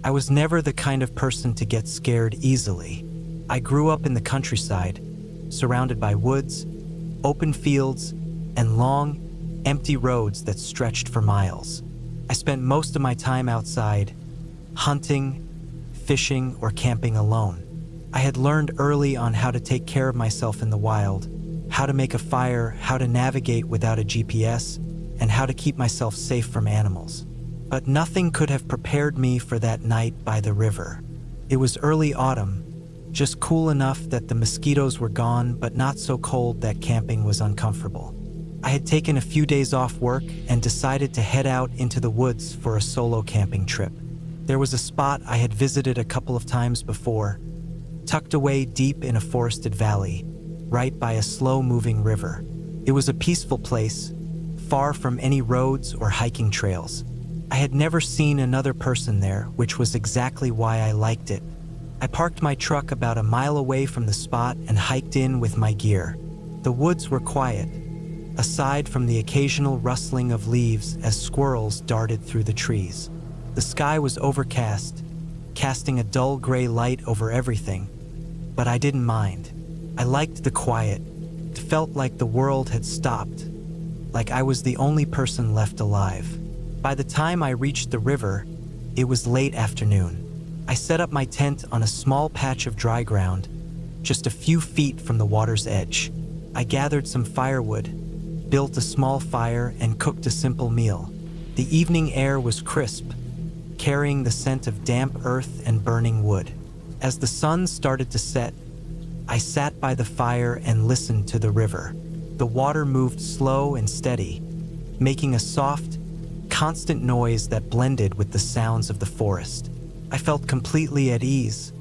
I was never the kind of person to get scared easily. I grew up in the countryside, surrounded by woods, open fields, and long, empty roads that stretched for miles. I spent most of my time outside, hunting, fishing, or camping alone. I had learned early on how to take care of myself in the wild, how to make a fire, how to navigate without a GPS, and how to keep myself safe from animals. But nothing could have prepared me for that night by the river. It was early autumn, just cool enough that the mosquitoes were gone, but not so cold that camping was uncomfortable. I had taken a few days off work and decided to head out into the woods for a solo camping trip. There was a spot I had visited a couple of times before, tucked away deep in a forested valley, right by a slow-moving river. It was a peaceful place, far from any roads or hiking trails. I had never seen another person there, which was exactly why I liked it. I parked my truck about a mile away from the spot and hiked in with my gear. The woods were quiet, aside from the occasional rustling of leaves as squirrels darted through the trees. The sky was overcast, casting a dull gray light over everything, but I didn't mind. I liked the quiet. It felt like the world had stopped, like I was the only person left alive. By the time I reached the river, it was late afternoon. I set up my tent on a small patch of dry ground, just a few feet from the water's edge. I gathered some firewood, built a small fire, and cooked a simple meal. The evening air was crisp, carrying the scent of damp earth and burning wood. As the sun started to set, I sat by the fire and listened to the river. The water moved slow and steady, making a soft, constant noise that blended with the sounds of the forest. I felt completely at ease,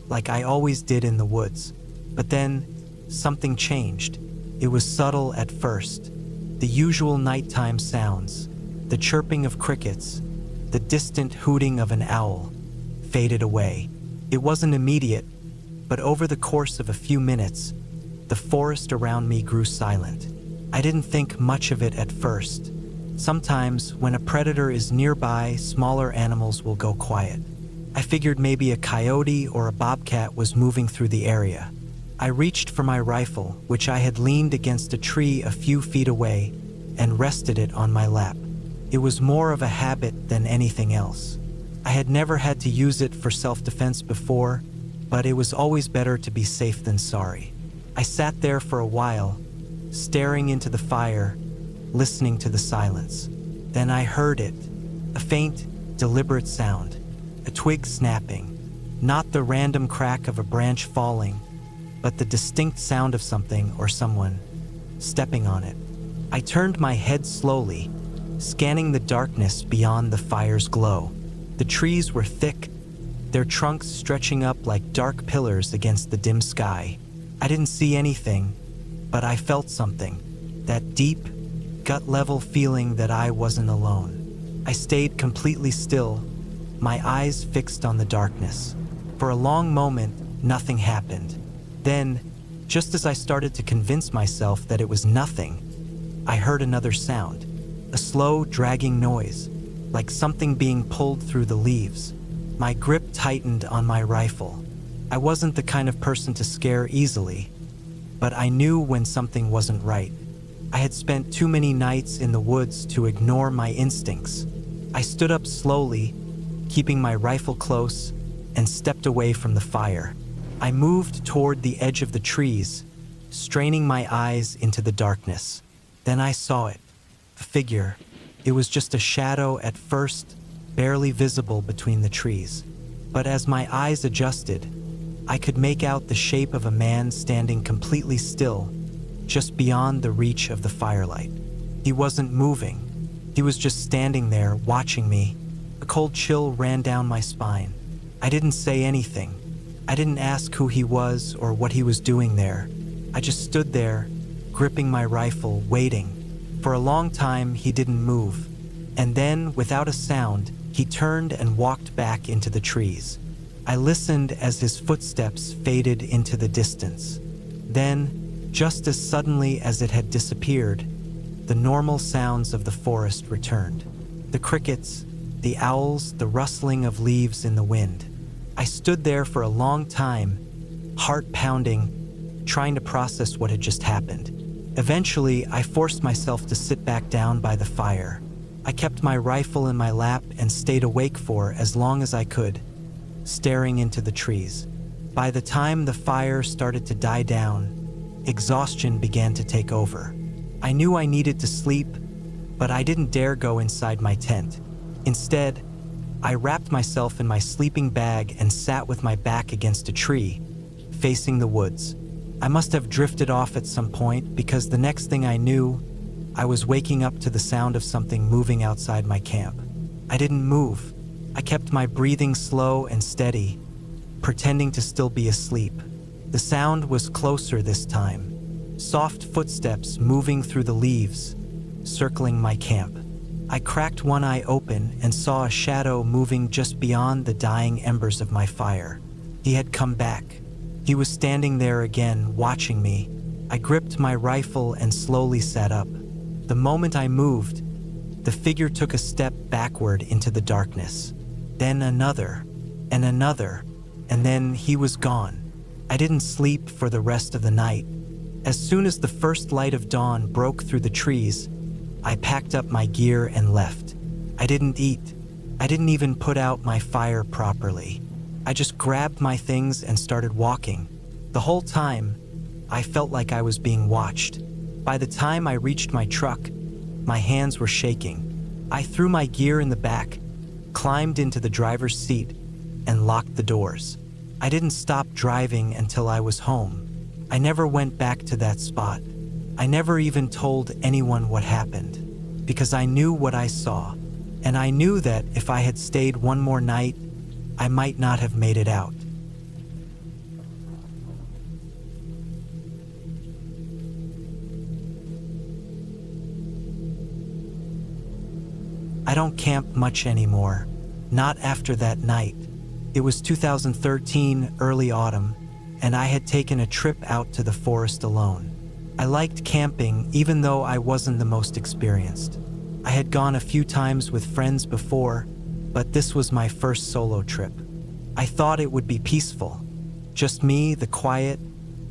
like I always did in the woods. But then, something changed. It was subtle at first. The usual nighttime sounds, the chirping of crickets, the distant hooting of an owl, faded away. It wasn't immediate, but over the course of a few minutes, the forest around me grew silent. I didn't think much of it at first. Sometimes, when a predator is nearby, smaller animals will go quiet. I figured maybe a coyote or a bobcat was moving through the area. I reached for my rifle, which I had leaned against a tree a few feet away, and rested it on my lap. It was more of a habit than anything else. I had never had to use it for self-defense before, but it was always better to be safe than sorry. I sat there for a while, staring into the fire, listening to the silence. Then I heard it, a faint, deliberate sound, a twig snapping, not the random crack of a branch falling, but the distinct sound of something or someone stepping on it. I turned my head slowly, scanning the darkness beyond the fire's glow. The trees were thick, their trunks stretching up like dark pillars against the dim sky. I didn't see anything, but I felt something, that deep, gut-level feeling that I wasn't alone. I stayed completely still, my eyes fixed on the darkness. For a long moment, nothing happened. Then, just as I started to convince myself that it was nothing, I heard another sound, a slow, dragging noise, like something being pulled through the leaves. My grip tightened on my rifle. I wasn't the kind of person to scare easily, but I knew when something wasn't right. I had spent too many nights in the woods to ignore my instincts. I stood up slowly, keeping my rifle close, and stepped away from the fire. I moved toward the edge of the trees, straining my eyes into the darkness. Then I saw it, a figure. It was just a shadow at first, barely visible between the trees. But as my eyes adjusted, I could make out the shape of a man standing completely still, just beyond the reach of the firelight. He wasn't moving. He was just standing there, watching me. A cold chill ran down my spine. I didn't say anything. I didn't ask who he was or what he was doing there. I just stood there, gripping my rifle, waiting. For a long time, he didn't move. And then, without a sound, he turned and walked back into the trees. I listened as his footsteps faded into the distance. Then, just as suddenly as it had disappeared, the normal sounds of the forest returned. The crickets, the owls, the rustling of leaves in the wind. I stood there for a long time, heart pounding, trying to process what had just happened. Eventually, I forced myself to sit back down by the fire. I kept my rifle in my lap and stayed awake for as long as I could, staring into the trees. By the time the fire started to die down, exhaustion began to take over. I knew I needed to sleep, but I didn't dare go inside my tent. Instead, I wrapped myself in my sleeping bag and sat with my back against a tree, facing the woods. I must have drifted off at some point because the next thing I knew, I was waking up to the sound of something moving outside my camp. I didn't move. I kept my breathing slow and steady, pretending to still be asleep. The sound was closer this time, soft footsteps moving through the leaves, circling my camp. I cracked one eye open and saw a shadow moving just beyond the dying embers of my fire. He had come back. He was standing there again, watching me. I gripped my rifle and slowly sat up. The moment I moved, the figure took a step backward into the darkness. Then another, and another, and then he was gone. I didn't sleep for the rest of the night. As soon as the first light of dawn broke through the trees, I packed up my gear and left. I didn't eat. I didn't even put out my fire properly. I just grabbed my things and started walking. The whole time, I felt like I was being watched. By the time I reached my truck, my hands were shaking. I threw my gear in the back, climbed into the driver's seat, and locked the doors. I didn't stop driving until I was home. I never went back to that spot. I never even told anyone what happened, because I knew what I saw, and I knew that if I had stayed one more night, I might not have made it out. I don't camp much anymore, not after that night. It was 2013, early autumn, and I had taken a trip out to the forest alone. I liked camping even though I wasn't the most experienced. I had gone a few times with friends before, but this was my first solo trip. I thought it would be peaceful, just me, the quiet,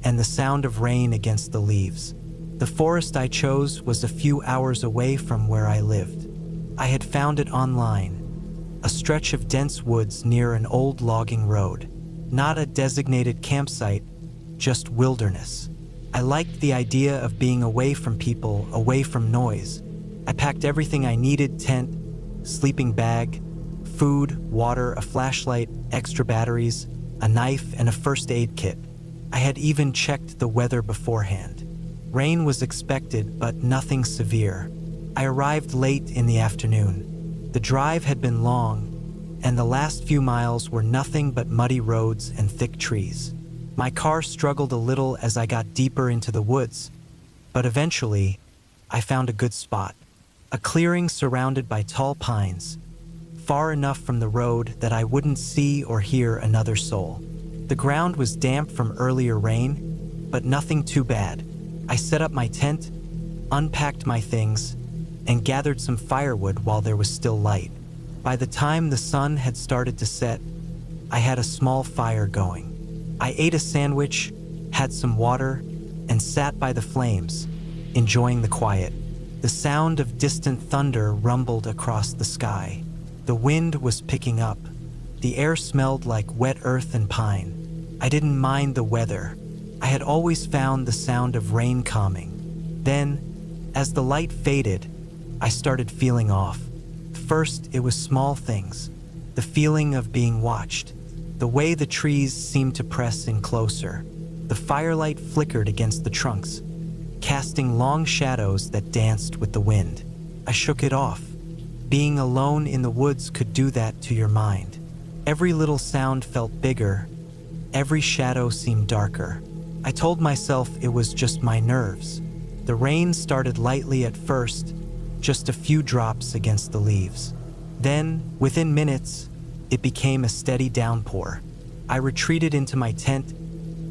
and the sound of rain against the leaves. The forest I chose was a few hours away from where I lived. I had found it online, a stretch of dense woods near an old logging road. Not a designated campsite, just wilderness. I liked the idea of being away from people, away from noise. I packed everything I needed: tent, sleeping bag, food, water, a flashlight, extra batteries, a knife, and a first aid kit. I had even checked the weather beforehand. Rain was expected, but nothing severe. I arrived late in the afternoon. The drive had been long, and the last few miles were nothing but muddy roads and thick trees. My car struggled a little as I got deeper into the woods, but eventually, I found a good spot. A clearing surrounded by tall pines, far enough from the road that I wouldn't see or hear another soul. The ground was damp from earlier rain, but nothing too bad. I set up my tent, unpacked my things, and gathered some firewood while there was still light. By the time the sun had started to set, I had a small fire going. I ate a sandwich, had some water, and sat by the flames, enjoying the quiet. The sound of distant thunder rumbled across the sky. The wind was picking up. The air smelled like wet earth and pine. I didn't mind the weather. I had always found the sound of rain calming. Then, as the light faded, I started feeling off. First, it was small things. The feeling of being watched. The way the trees seemed to press in closer. The firelight flickered against the trunks, casting long shadows that danced with the wind. I shook it off. Being alone in the woods could do that to your mind. Every little sound felt bigger. Every shadow seemed darker. I told myself it was just my nerves. The rain started lightly at first, just a few drops against the leaves. Then, within minutes, it became a steady downpour. I retreated into my tent,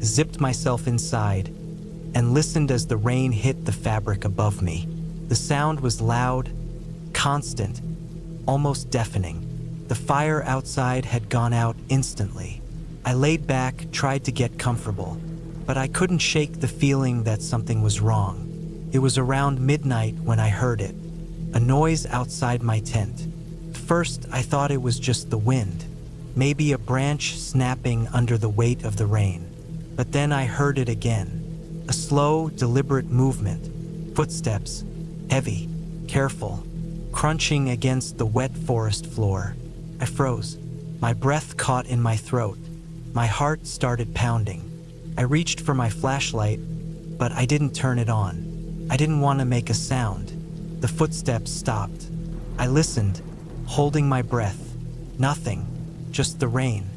zipped myself inside, and listened as the rain hit the fabric above me. The sound was loud, constant, almost deafening. The fire outside had gone out instantly. I laid back, tried to get comfortable, but I couldn't shake the feeling that something was wrong. It was around midnight when I heard it, a noise outside my tent. First, I thought it was just the wind, maybe a branch snapping under the weight of the rain. But then I heard it again, a slow, deliberate movement, footsteps, heavy, careful, crunching against the wet forest floor. I froze. My breath caught in my throat. My heart started pounding. I reached for my flashlight, but I didn't turn it on. I didn't want to make a sound. The footsteps stopped. I listened, holding my breath. Nothing, just the rain.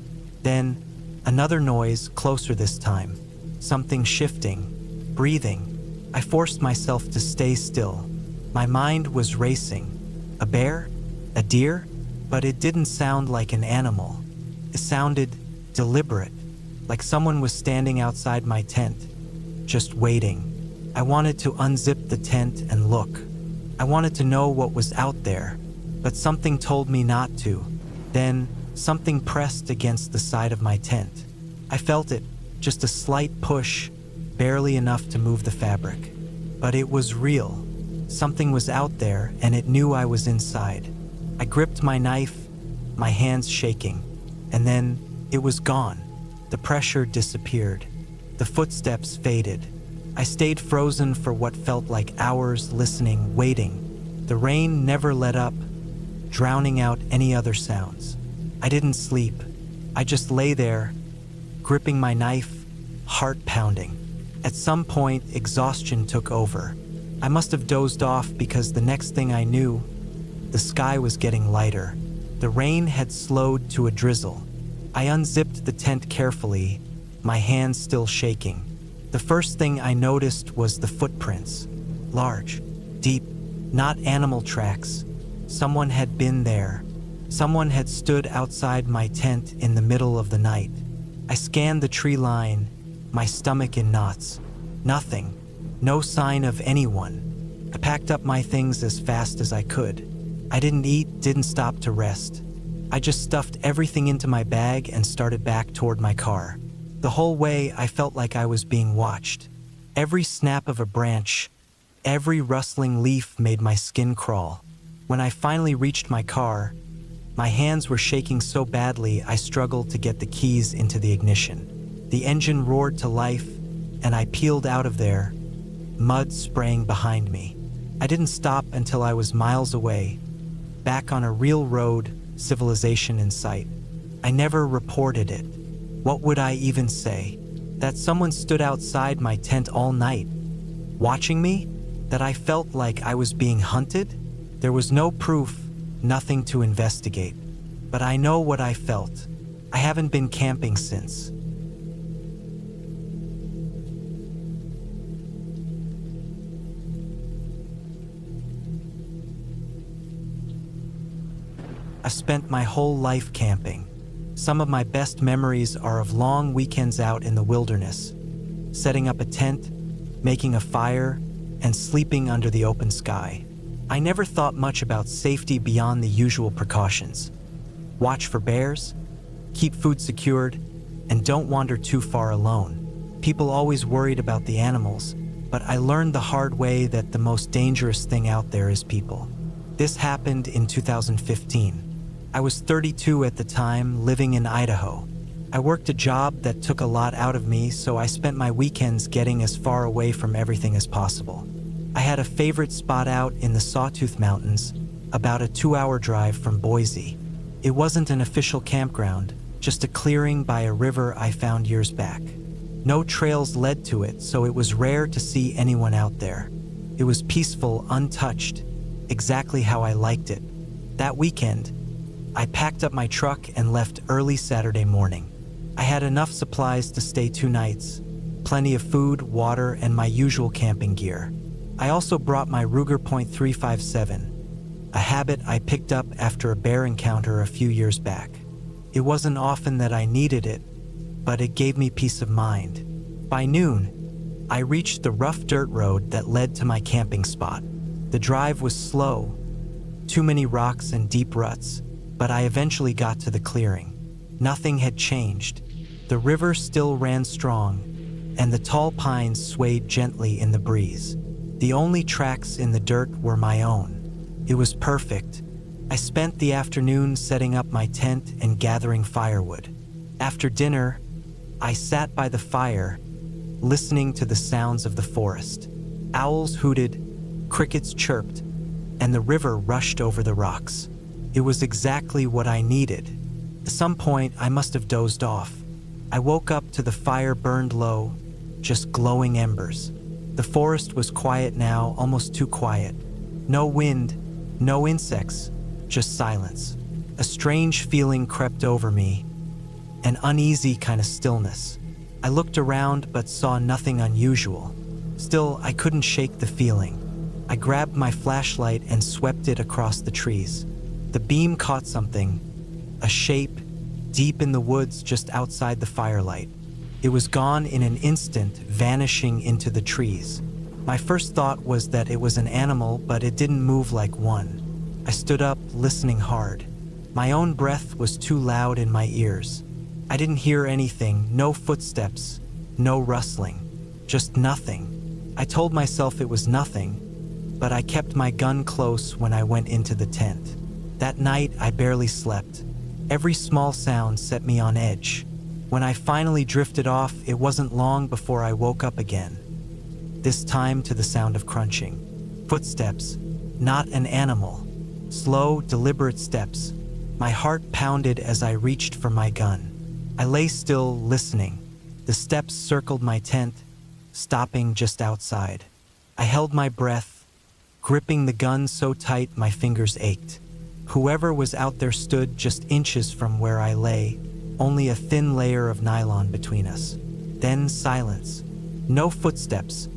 Then, another noise, closer this time. Something shifting, breathing. I forced myself to stay still. My mind was racing. A bear? A deer? But it didn't sound like an animal. It sounded deliberate, like someone was standing outside my tent, just waiting. I wanted to unzip the tent and look. I wanted to know what was out there, but something told me not to. Then, something pressed against the side of my tent. I felt it, just a slight push, barely enough to move the fabric. But it was real. Something was out there, and it knew I was inside. I gripped my knife, my hands shaking, and then it was gone. The pressure disappeared. The footsteps faded. I stayed frozen for what felt like hours, listening, waiting. The rain never let up, drowning out any other sounds. I didn't sleep. I just lay there, gripping my knife, heart pounding. At some point, exhaustion took over. I must have dozed off because the next thing I knew, the sky was getting lighter. The rain had slowed to a drizzle. I unzipped the tent carefully, my hands still shaking. The first thing I noticed was the footprints. Large, deep, not animal tracks. Someone had been there. Someone had stood outside my tent in the middle of the night. I scanned the tree line, my stomach in knots. Nothing. No sign of anyone. I packed up my things as fast as I could. I didn't eat, didn't stop to rest. I just stuffed everything into my bag and started back toward my car. The whole way, I felt like I was being watched. Every snap of a branch, every rustling leaf made my skin crawl. When I finally reached my car, my hands were shaking so badly I struggled to get the keys into the ignition. The engine roared to life, and I peeled out of there, mud spraying behind me. I didn't stop until I was miles away, back on a real road, civilization in sight. I never reported it. What would I even say? That someone stood outside my tent all night, watching me? That I felt like I was being hunted? There was no proof, nothing to investigate. But I know what I felt. I haven't been camping since. I spent my whole life camping. Some of my best memories are of long weekends out in the wilderness, setting up a tent, making a fire, and sleeping under the open sky. I never thought much about safety beyond the usual precautions. Watch for bears, keep food secured, and don't wander too far alone. People always worried about the animals, but I learned the hard way that the most dangerous thing out there is people. This happened in 2015. I was 32 at the time, living in Idaho. I worked a job that took a lot out of me, so I spent my weekends getting as far away from everything as possible. I had a favorite spot out in the Sawtooth Mountains, about a 2-hour drive from Boise. It wasn't an official campground, just a clearing by a river I found years back. No trails led to it, so it was rare to see anyone out there. It was peaceful, untouched, exactly how I liked it. That weekend, I packed up my truck and left early Saturday morning. I had enough supplies to stay 2 nights, plenty of food, water, and my usual camping gear. I also brought my Ruger .357, a habit I picked up after a bear encounter a few years back. It wasn't often that I needed it, but it gave me peace of mind. By noon, I reached the rough dirt road that led to my camping spot. The drive was slow, too many rocks and deep ruts, but I eventually got to the clearing. Nothing had changed. The river still ran strong, and the tall pines swayed gently in the breeze. The only tracks in the dirt were my own. It was perfect. I spent the afternoon setting up my tent and gathering firewood. After dinner, I sat by the fire, listening to the sounds of the forest. Owls hooted, crickets chirped, and the river rushed over the rocks. It was exactly what I needed. At some point, I must have dozed off. I woke up to the fire burned low, just glowing embers. The forest was quiet now, almost too quiet. No wind, no insects, just silence. A strange feeling crept over me, an uneasy kind of stillness. I looked around but saw nothing unusual. Still, I couldn't shake the feeling. I grabbed my flashlight and swept it across the trees. The beam caught something, a shape, deep in the woods just outside the firelight. It was gone in an instant, vanishing into the trees. My first thought was that it was an animal, but it didn't move like one. I stood up, listening hard. My own breath was too loud in my ears. I didn't hear anything, no footsteps, no rustling, just nothing. I told myself it was nothing, but I kept my gun close when I went into the tent. That night, I barely slept. Every small sound set me on edge. When I finally drifted off, it wasn't long before I woke up again. This time to the sound of crunching. Footsteps, not an animal. Slow, deliberate steps. My heart pounded as I reached for my gun. I lay still, listening. The steps circled my tent, stopping just outside. I held my breath, gripping the gun so tight my fingers ached. Whoever was out there stood just inches from where I lay, only a thin layer of nylon between us. Then silence. No footsteps,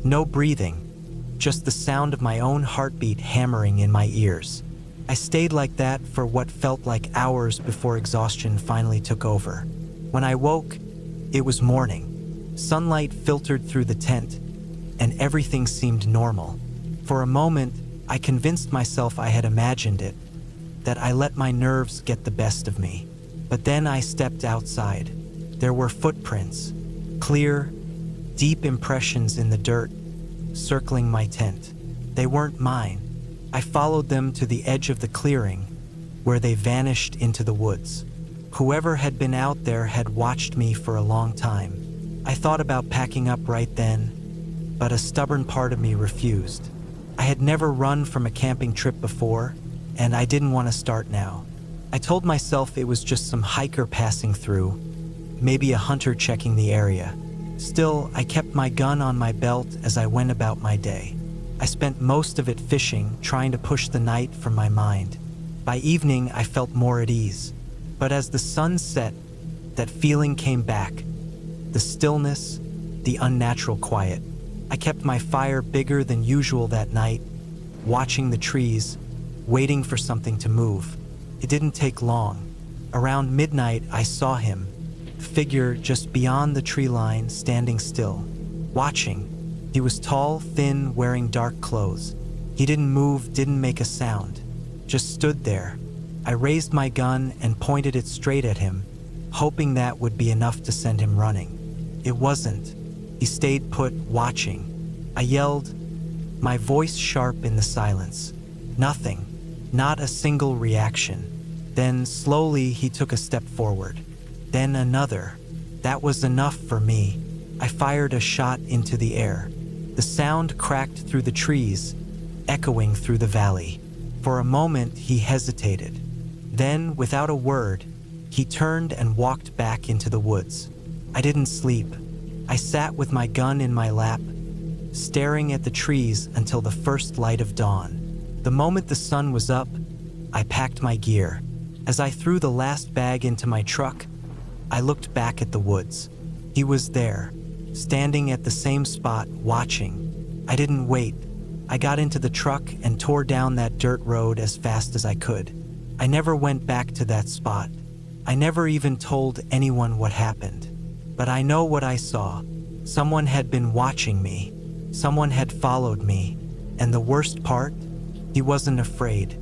no breathing, just the sound of my own heartbeat hammering in my ears. I stayed like that for what felt like hours before exhaustion finally took over. When I woke, it was morning. Sunlight filtered through the tent, and everything seemed normal. For a moment, I convinced myself I had imagined it, that I let my nerves get the best of me. But then I stepped outside. There were footprints, clear, deep impressions in the dirt, circling my tent. They weren't mine. I followed them to the edge of the clearing, where they vanished into the woods. Whoever had been out there had watched me for a long time. I thought about packing up right then, but a stubborn part of me refused. I had never run from a camping trip before, and I didn't want to start now. I told myself it was just some hiker passing through, maybe a hunter checking the area. Still, I kept my gun on my belt as I went about my day. I spent most of it fishing, trying to push the night from my mind. By evening, I felt more at ease. But as the sun set, that feeling came back. The stillness, the unnatural quiet. I kept my fire bigger than usual that night, watching the trees, waiting for something to move. It didn't take long. Around midnight, I saw him, a figure just beyond the tree line, standing still, watching. He was tall, thin, wearing dark clothes. He didn't move, didn't make a sound, just stood there. I raised my gun and pointed it straight at him, hoping that would be enough to send him running. It wasn't. He stayed put, watching. I yelled, my voice sharp in the silence. Nothing. Not a single reaction. Then, slowly, he took a step forward. Then another. That was enough for me. I fired a shot into the air. The sound cracked through the trees, echoing through the valley. For a moment, he hesitated. Then, without a word, he turned and walked back into the woods. I didn't sleep. I sat with my gun in my lap, staring at the trees until the first light of dawn. The moment the sun was up, I packed my gear. As I threw the last bag into my truck, I looked back at the woods. He was there, standing at the same spot, watching. I didn't wait. I got into the truck and tore down that dirt road as fast as I could. I never went back to that spot. I never even told anyone what happened. But I know what I saw. Someone had been watching me. Someone had followed me. And the worst part? He wasn't afraid.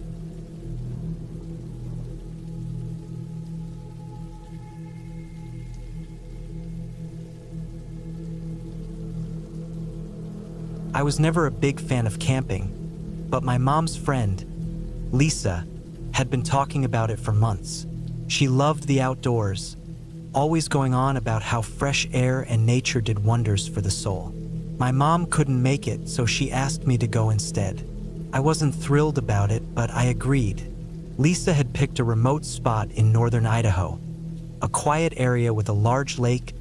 I was never a big fan of camping, but my mom's friend, Lisa, had been talking about it for months. She loved the outdoors, always going on about how fresh air and nature did wonders for the soul. My mom couldn't make it, so she asked me to go instead. I wasn't thrilled about it, but I agreed. Lisa had picked a remote spot in northern Idaho, a quiet area with a large lake,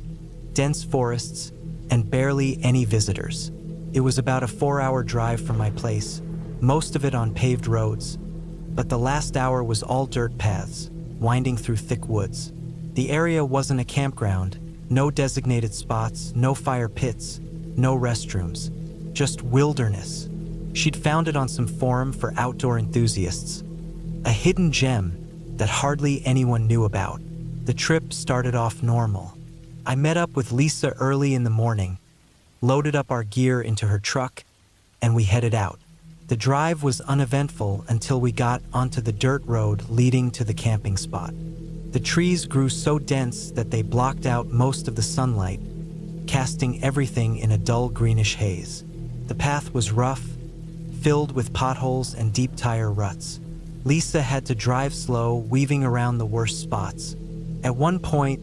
dense forests, and barely any visitors. It was about a 4-hour drive from my place, most of it on paved roads, but the last hour was all dirt paths, winding through thick woods. The area wasn't a campground, no designated spots, no fire pits, no restrooms, just wilderness. She'd found it on some forum for outdoor enthusiasts, a hidden gem that hardly anyone knew about. The trip started off normal. I met up with Lisa early in the morning, loaded up our gear into her truck, and we headed out. The drive was uneventful until we got onto the dirt road leading to the camping spot. The trees grew so dense that they blocked out most of the sunlight, casting everything in a dull greenish haze. The path was rough, filled with potholes and deep tire ruts. Lisa had to drive slow, weaving around the worst spots. At one point,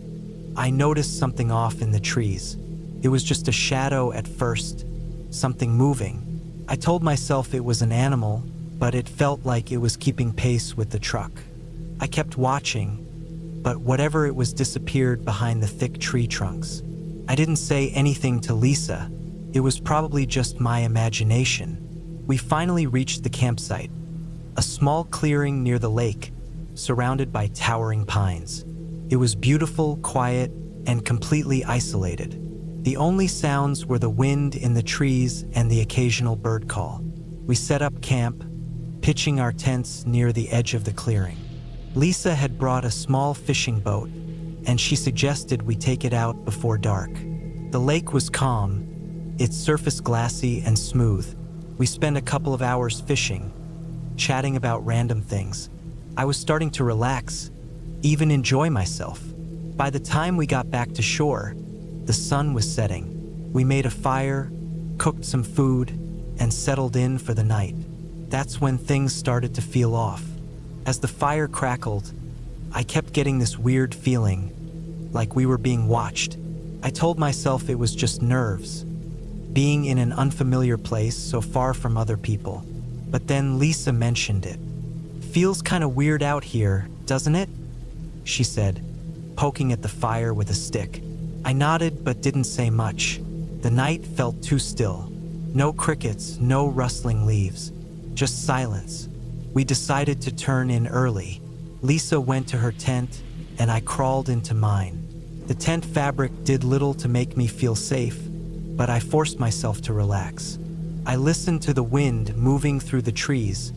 I noticed something off in the trees. It was just a shadow at first, something moving. I told myself it was an animal, but it felt like it was keeping pace with the truck. I kept watching, but whatever it was disappeared behind the thick tree trunks. I didn't say anything to Lisa. It was probably just my imagination. We finally reached the campsite, a small clearing near the lake, surrounded by towering pines. It was beautiful, quiet, and completely isolated. The only sounds were the wind in the trees and the occasional bird call. We set up camp, pitching our tents near the edge of the clearing. Lisa had brought a small fishing boat, and she suggested we take it out before dark. The lake was calm, its surface glassy and smooth. We spent a couple of hours fishing, chatting about random things. I was starting to relax, even enjoy myself. By the time we got back to shore, the sun was setting. We made a fire, cooked some food, and settled in for the night. That's when things started to feel off. As the fire crackled, I kept getting this weird feeling, like we were being watched. I told myself it was just nerves, being in an unfamiliar place so far from other people. But then Lisa mentioned it. "Feels kinda weird out here, doesn't it?" she said, poking at the fire with a stick. I nodded but didn't say much. The night felt too still. No crickets, no rustling leaves, just silence. We decided to turn in early. Lisa went to her tent, and I crawled into mine. The tent fabric did little to make me feel safe, but I forced myself to relax. I listened to the wind moving through the trees,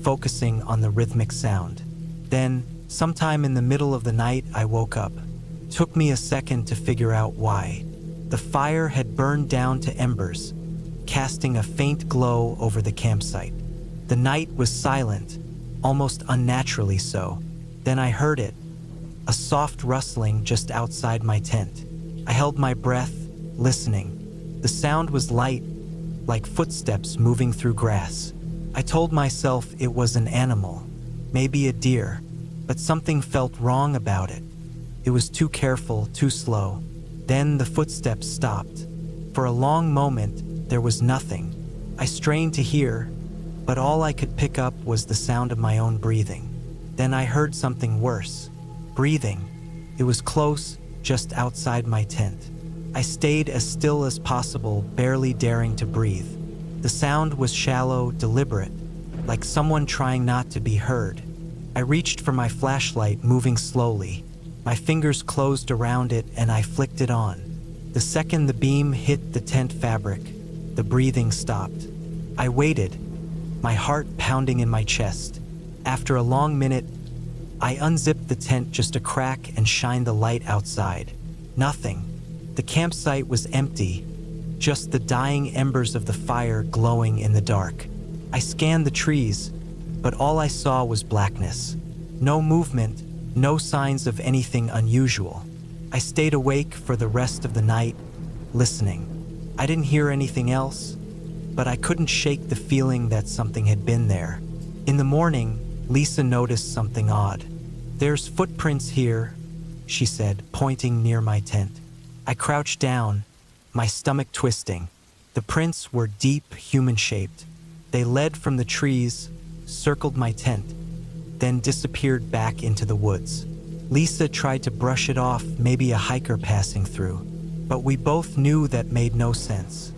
focusing on the rhythmic sound. Then, sometime in the middle of the night, I woke up. Took me a second to figure out why. The fire had burned down to embers, casting a faint glow over the campsite. The night was silent, almost unnaturally so. Then I heard it, a soft rustling just outside my tent. I held my breath, listening. The sound was light, like footsteps moving through grass. I told myself it was an animal, maybe a deer, but something felt wrong about it. It was too careful, too slow. Then the footsteps stopped. For a long moment, there was nothing. I strained to hear, but all I could pick up was the sound of my own breathing. Then I heard something worse. Breathing. It was close, just outside my tent. I stayed as still as possible, barely daring to breathe. The sound was shallow, deliberate, like someone trying not to be heard. I reached for my flashlight, moving slowly. My fingers closed around it and I flicked it on. The second the beam hit the tent fabric, the breathing stopped. I waited, my heart pounding in my chest. After a long minute, I unzipped the tent just a crack and shined the light outside. Nothing. The campsite was empty, just the dying embers of the fire glowing in the dark. I scanned the trees, but all I saw was blackness. No movement, no signs of anything unusual. I stayed awake for the rest of the night, listening. I didn't hear anything else, but I couldn't shake the feeling that something had been there. In the morning, Lisa noticed something odd. "There's footprints here," she said, pointing near my tent. I crouched down, my stomach twisting. The prints were deep, human-shaped. They led from the trees, circled my tent, then disappeared back into the woods. Lisa tried to brush it off, maybe a hiker passing through, but we both knew that made no sense.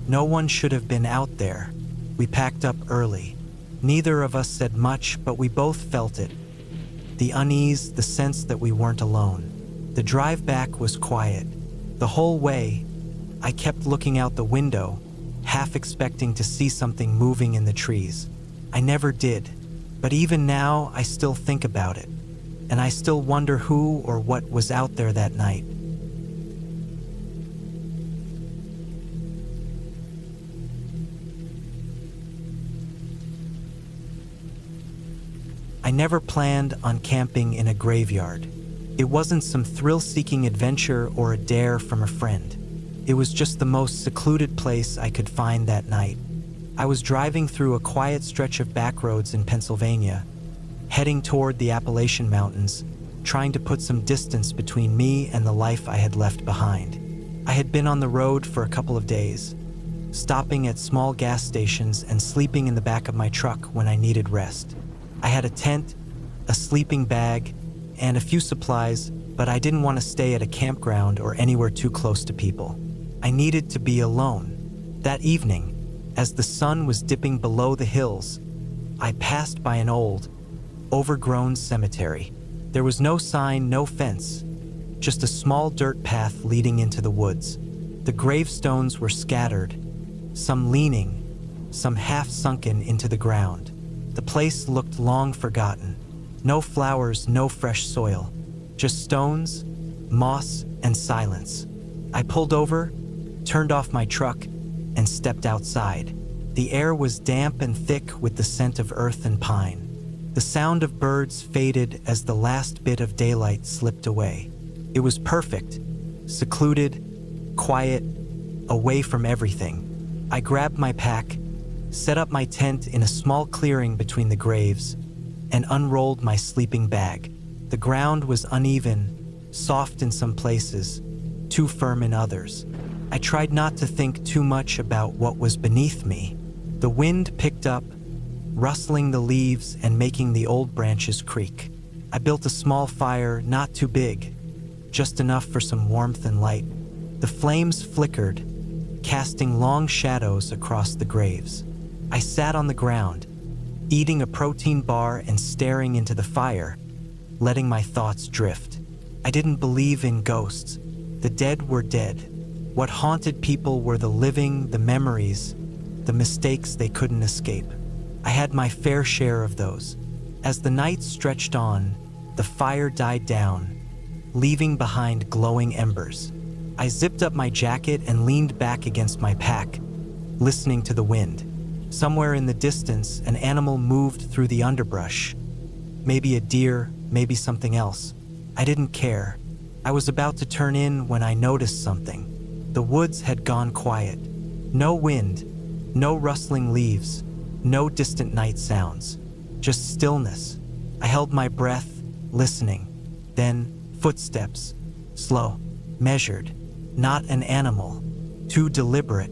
No one should have been out there. We packed up early. Neither of us said much, but we both felt it. The unease, the sense that we weren't alone. The drive back was quiet. The whole way, I kept looking out the window, half expecting to see something moving in the trees. I never did, but even now I still think about it, and I still wonder who or what was out there that night. I never planned on camping in a graveyard. It wasn't some thrill-seeking adventure or a dare from a friend. It was just the most secluded place I could find that night. I was driving through a quiet stretch of back roads in Pennsylvania, heading toward the Appalachian Mountains, trying to put some distance between me and the life I had left behind. I had been on the road for a couple of days, stopping at small gas stations and sleeping in the back of my truck when I needed rest. I had a tent, a sleeping bag, and a few supplies, but I didn't want to stay at a campground or anywhere too close to people. I needed to be alone. That evening, as the sun was dipping below the hills, I passed by an old, overgrown cemetery. There was no sign, no fence, just a small dirt path leading into the woods. The gravestones were scattered, some leaning, some half sunken into the ground. The place looked long forgotten. No flowers, no fresh soil, just stones, moss, and silence. I pulled over, turned off my truck, and stepped outside. The air was damp and thick with the scent of earth and pine. The sound of birds faded as the last bit of daylight slipped away. It was perfect, secluded, quiet, away from everything. I grabbed my pack, set up my tent in a small clearing between the graves, and unrolled my sleeping bag. The ground was uneven, soft in some places, too firm in others. I tried not to think too much about what was beneath me. The wind picked up, rustling the leaves and making the old branches creak. I built a small fire, not too big, just enough for some warmth and light. The flames flickered, casting long shadows across the graves. I sat on the ground, eating a protein bar and staring into the fire, letting my thoughts drift. I didn't believe in ghosts. The dead were dead. What haunted people were the living, the memories, the mistakes they couldn't escape. I had my fair share of those. As the night stretched on, the fire died down, leaving behind glowing embers. I zipped up my jacket and leaned back against my pack, listening to the wind. Somewhere in the distance, an animal moved through the underbrush. Maybe a deer, maybe something else. I didn't care. I was about to turn in when I noticed something. The woods had gone quiet. No wind, no rustling leaves, no distant night sounds, just stillness. I held my breath, listening. Then, footsteps, slow, measured, not an animal, too deliberate.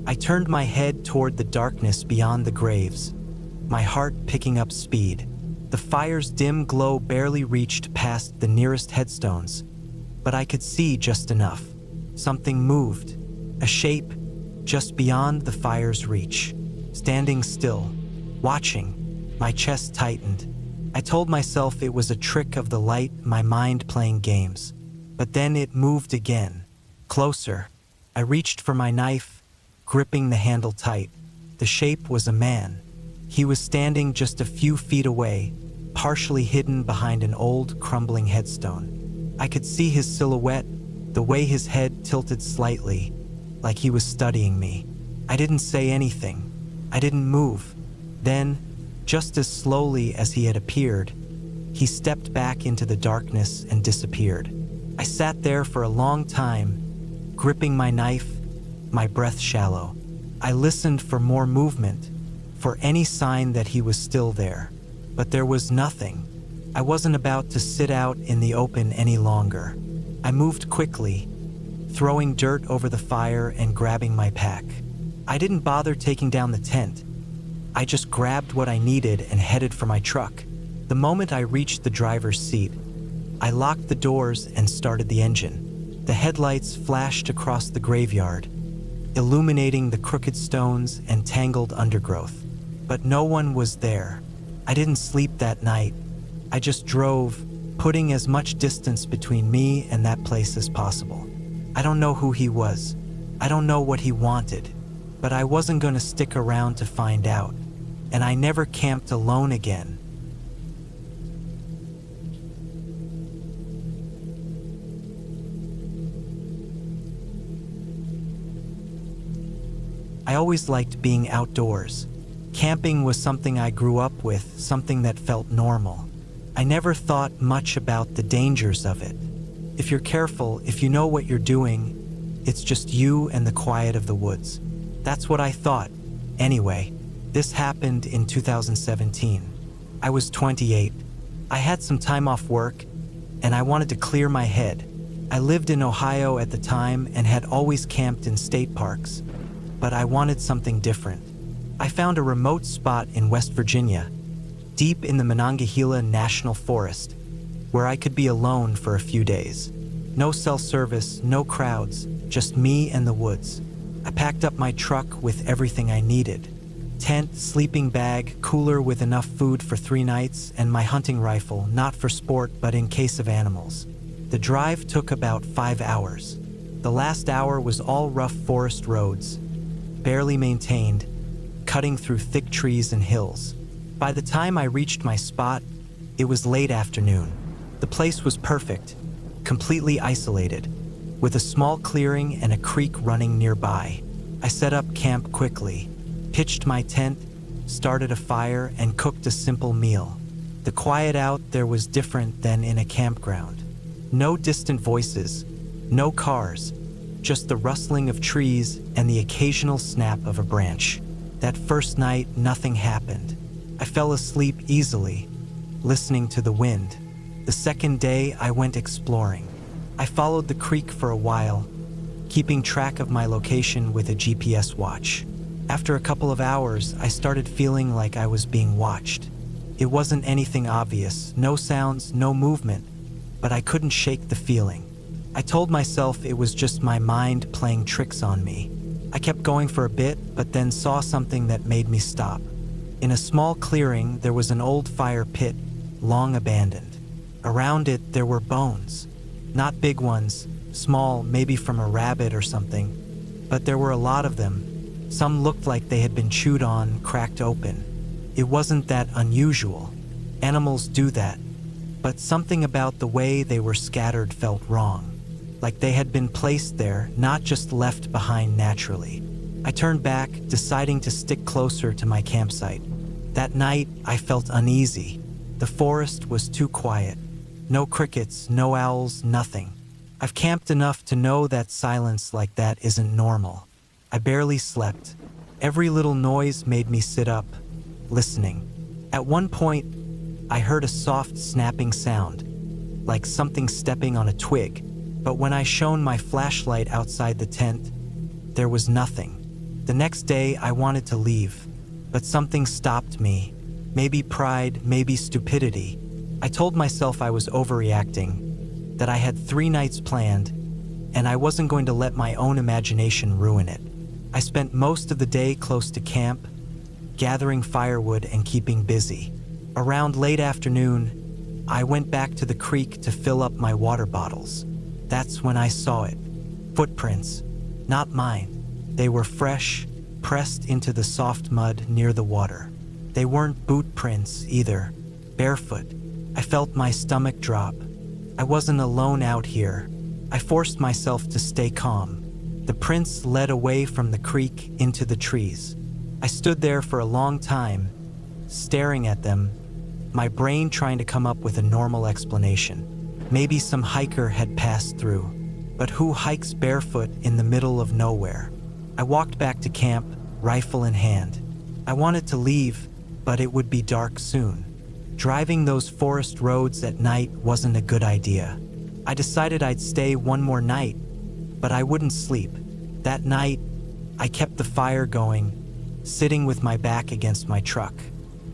I turned my head toward the darkness beyond the graves, my heart picking up speed. The fire's dim glow barely reached past the nearest headstones, but I could see just enough. Something moved, a shape just beyond the fire's reach. Standing still, watching, my chest tightened. I told myself it was a trick of the light, my mind playing games. But then it moved again, closer. I reached for my knife, gripping the handle tight. The shape was a man. He was standing just a few feet away, partially hidden behind an old, crumbling headstone. I could see his silhouette, the way his head tilted slightly, like he was studying me. I didn't say anything. I didn't move. Then, just as slowly as he had appeared, he stepped back into the darkness and disappeared. I sat there for a long time, gripping my knife, my breath shallow. I listened for more movement, for any sign that he was still there. But there was nothing. I wasn't about to sit out in the open any longer. I moved quickly, throwing dirt over the fire and grabbing my pack. I didn't bother taking down the tent. I just grabbed what I needed and headed for my truck. The moment I reached the driver's seat, I locked the doors and started the engine. The headlights flashed across the graveyard, illuminating the crooked stones and tangled undergrowth. But no one was there. I didn't sleep that night. I just drove, putting as much distance between me and that place as possible. I don't know who he was. I don't know what he wanted, but I wasn't going to stick around to find out. And I never camped alone again. I always liked being outdoors. Camping was something I grew up with, something that felt normal. I never thought much about the dangers of it. If you're careful, if you know what you're doing, it's just you and the quiet of the woods. That's what I thought. Anyway, this happened in 2017. I was 28. I had some time off work, and I wanted to clear my head. I lived in Ohio at the time and had always camped in state parks, but I wanted something different. I found a remote spot in West Virginia, deep in the Monongahela National Forest, where I could be alone for a few days. No cell service, no crowds, just me and the woods. I packed up my truck with everything I needed. Tent, sleeping bag, cooler with enough food for 3 nights, and my hunting rifle, not for sport but in case of animals. The drive took about 5 hours. The last hour was all rough forest roads, barely maintained, cutting through thick trees and hills. By the time I reached my spot, it was late afternoon. The place was perfect, completely isolated, with a small clearing and a creek running nearby. I set up camp quickly, pitched my tent, started a fire, and cooked a simple meal. The quiet out there was different than in a campground. No distant voices, no cars, just the rustling of trees and the occasional snap of a branch. That first night, nothing happened. I fell asleep easily, listening to the wind. The second day, I went exploring. I followed the creek for a while, keeping track of my location with a GPS watch. After a couple of hours, I started feeling like I was being watched. It wasn't anything obvious, no sounds, no movement, but I couldn't shake the feeling. I told myself it was just my mind playing tricks on me. I kept going for a bit, but then saw something that made me stop. In a small clearing, there was an old fire pit, long abandoned. Around it, there were bones. Not big ones, small, maybe from a rabbit or something, but there were a lot of them. Some looked like they had been chewed on, cracked open. It wasn't that unusual. Animals do that. But something about the way they were scattered felt wrong. Like they had been placed there, not just left behind naturally. I turned back, deciding to stick closer to my campsite. That night, I felt uneasy. The forest was too quiet. No crickets, no owls, nothing. I've camped enough to know that silence like that isn't normal. I barely slept. Every little noise made me sit up, listening. At one point, I heard a soft snapping sound, like something stepping on a twig. But when I shone my flashlight outside the tent, there was nothing. The next day, I wanted to leave, but something stopped me. Maybe pride, maybe stupidity. I told myself I was overreacting, that I had 3 nights planned, and I wasn't going to let my own imagination ruin it. I spent most of the day close to camp, gathering firewood and keeping busy. Around late afternoon, I went back to the creek to fill up my water bottles. That's when I saw it. Footprints. Not mine. They were fresh, pressed into the soft mud near the water. They weren't boot prints either. Barefoot. I felt my stomach drop. I wasn't alone out here. I forced myself to stay calm. The prints led away from the creek into the trees. I stood there for a long time, staring at them, my brain trying to come up with a normal explanation. Maybe some hiker had passed through, but who hikes barefoot in the middle of nowhere? I walked back to camp, rifle in hand. I wanted to leave, but it would be dark soon. Driving those forest roads at night wasn't a good idea. I decided I'd stay one more night, but I wouldn't sleep. That night, I kept the fire going, sitting with my back against my truck.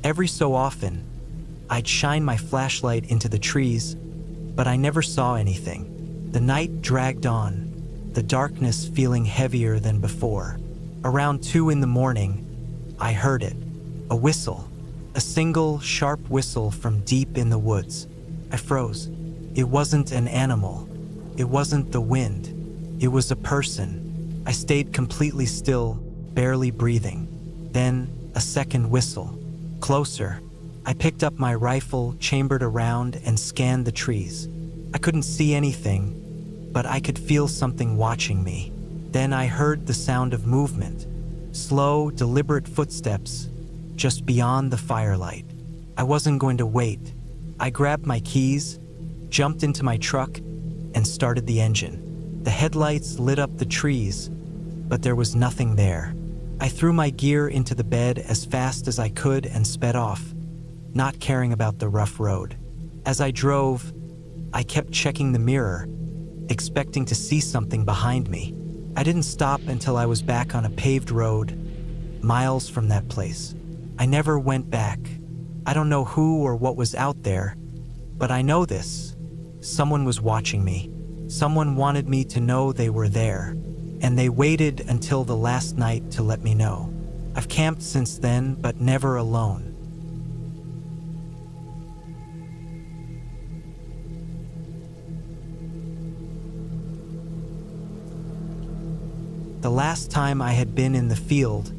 Every so often, I'd shine my flashlight into the trees, but I never saw anything. The night dragged on, the darkness feeling heavier than before. Around 2 in the morning, I heard it. A whistle. A single, sharp whistle from deep in the woods. I froze. It wasn't an animal. It wasn't the wind. It was a person. I stayed completely still, barely breathing. Then, a second whistle. Closer. I picked up my rifle, chambered around, and scanned the trees. I couldn't see anything, but I could feel something watching me. Then I heard the sound of movement. Slow, deliberate footsteps, just beyond the firelight. I wasn't going to wait. I grabbed my keys, jumped into my truck, and started the engine. The headlights lit up the trees, but there was nothing there. I threw my gear into the bed as fast as I could and sped off, not caring about the rough road. As I drove, I kept checking the mirror, expecting to see something behind me. I didn't stop until I was back on a paved road, miles from that place. I never went back. I don't know who or what was out there, but I know this. Someone was watching me. Someone wanted me to know they were there, and they waited until the last night to let me know. I've camped since then, but never alone. The last time I had been in the field,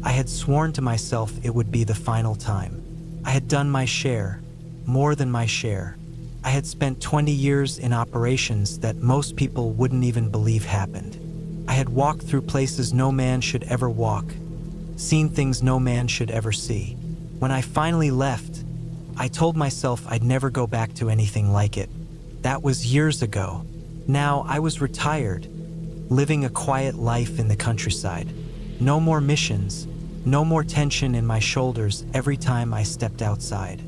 I had sworn to myself it would be the final time. I had done my share, more than my share. I had spent 20 years in operations that most people wouldn't even believe happened. I had walked through places no man should ever walk, seen things no man should ever see. When I finally left, I told myself I'd never go back to anything like it. That was years ago. Now I was retired, living a quiet life in the countryside. No more missions, no more tension in my shoulders every time I stepped outside.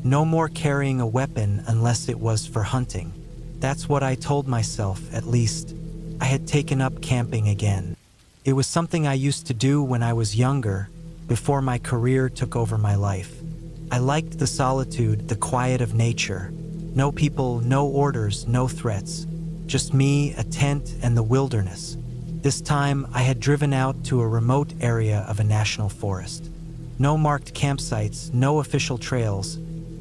No more carrying a weapon unless it was for hunting. That's what I told myself, at least. I had taken up camping again. It was something I used to do when I was younger, before my career took over my life. I liked the solitude, the quiet of nature. No people, no orders, no threats. Just me, a tent, and the wilderness. This time, I had driven out to a remote area of a national forest. No marked campsites, no official trails,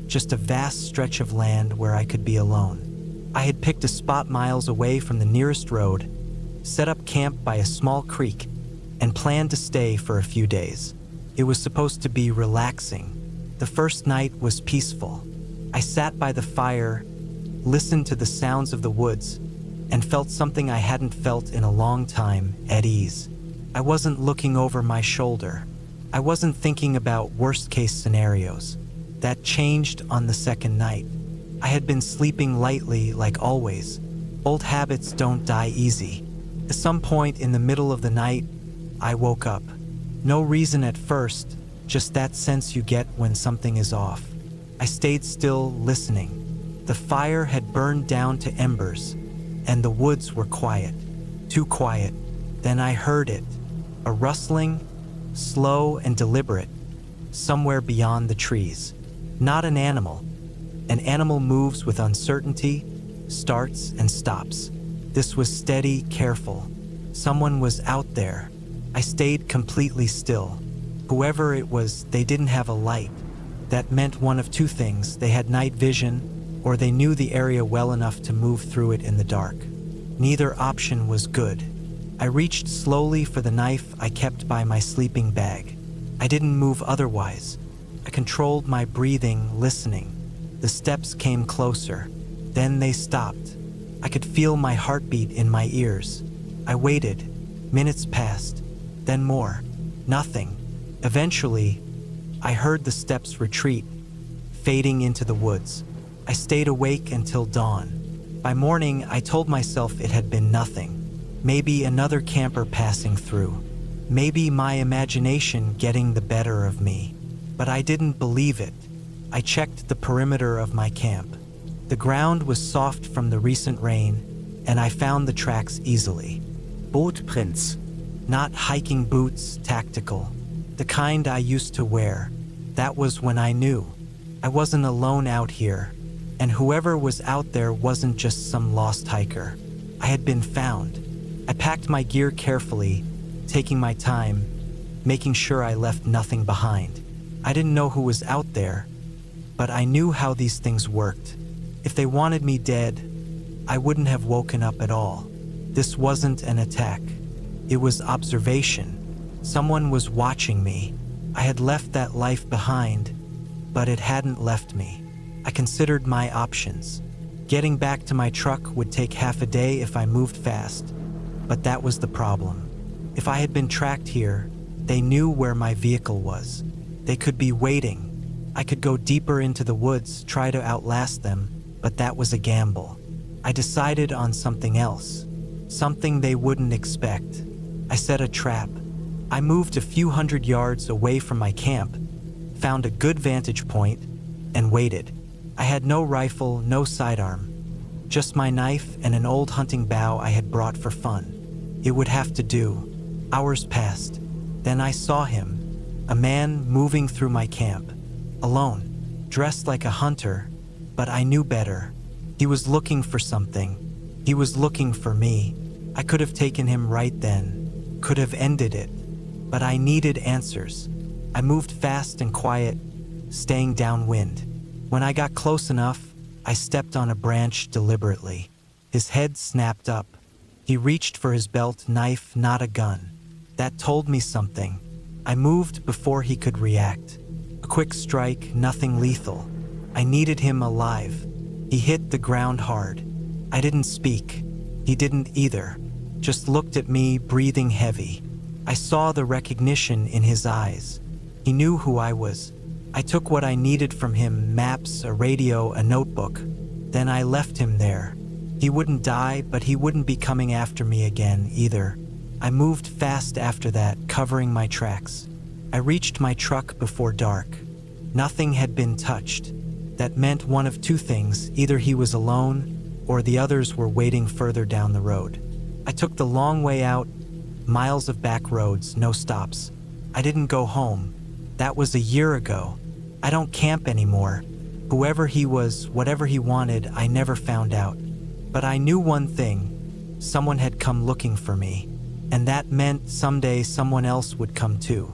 just a vast stretch of land where I could be alone. I had picked a spot miles away from the nearest road, set up camp by a small creek, and planned to stay for a few days. It was supposed to be relaxing. The first night was peaceful. I sat by the fire, listened to the sounds of the woods, and felt something I hadn't felt in a long time, at ease. I wasn't looking over my shoulder. I wasn't thinking about worst-case scenarios. That changed on the second night. I had been sleeping lightly, like always. Old habits don't die easy. At some point in the middle of the night, I woke up. No reason at first, just that sense you get when something is off. I stayed still, listening. The fire had burned down to embers, and the woods were quiet, too quiet. Then I heard it, a rustling, slow and deliberate, somewhere beyond the trees. Not an animal. An animal moves with uncertainty, starts and stops. This was steady, careful. Someone was out there. I stayed completely still. Whoever it was, they didn't have a light. That meant one of two things: they had night vision, or they knew the area well enough to move through it in the dark. Neither option was good. I reached slowly for the knife I kept by my sleeping bag. I didn't move otherwise. I controlled my breathing, listening. The steps came closer. Then they stopped. I could feel my heartbeat in my ears. I waited. Minutes passed. Then more. Nothing. Eventually, I heard the steps retreat, fading into the woods. I stayed awake until dawn. By morning, I told myself it had been nothing. Maybe another camper passing through. Maybe my imagination getting the better of me. But I didn't believe it. I checked the perimeter of my camp. The ground was soft from the recent rain, and I found the tracks easily. Bootprints. Not hiking boots, tactical. The kind I used to wear. That was when I knew. I wasn't alone out here, and whoever was out there wasn't just some lost hiker. I had been found. I packed my gear carefully, taking my time, making sure I left nothing behind. I didn't know who was out there, but I knew how these things worked. If they wanted me dead, I wouldn't have woken up at all. This wasn't an attack. It was observation. Someone was watching me. I had left that life behind, but it hadn't left me. I considered my options. Getting back to my truck would take half a day if I moved fast, but that was the problem. If I had been tracked here, they knew where my vehicle was. They could be waiting. I could go deeper into the woods, try to outlast them, but that was a gamble. I decided on something else, something they wouldn't expect. I set a trap. I moved a few hundred yards away from my camp, found a good vantage point, and waited. I had no rifle, no sidearm, just my knife and an old hunting bow I had brought for fun. It would have to do. Hours passed. Then I saw him, a man moving through my camp, alone, dressed like a hunter, but I knew better. He was looking for something. He was looking for me. I could have taken him right then, could have ended it, but I needed answers. I moved fast and quiet, staying downwind. When I got close enough, I stepped on a branch deliberately. His head snapped up. He reached for his belt knife, not a gun. That told me something. I moved before he could react. A quick strike, nothing lethal. I needed him alive. He hit the ground hard. I didn't speak. He didn't either. Just looked at me, breathing heavy. I saw the recognition in his eyes. He knew who I was. I took what I needed from him, maps, a radio, a notebook. Then I left him there. He wouldn't die, but he wouldn't be coming after me again either. I moved fast after that, covering my tracks. I reached my truck before dark. Nothing had been touched. That meant one of two things. Either he was alone, or the others were waiting further down the road. I took the long way out, miles of back roads, no stops. I didn't go home. That was a year ago. I don't camp anymore. Whoever he was, whatever he wanted, I never found out. But I knew one thing. Someone had come looking for me. And that meant someday someone else would come too.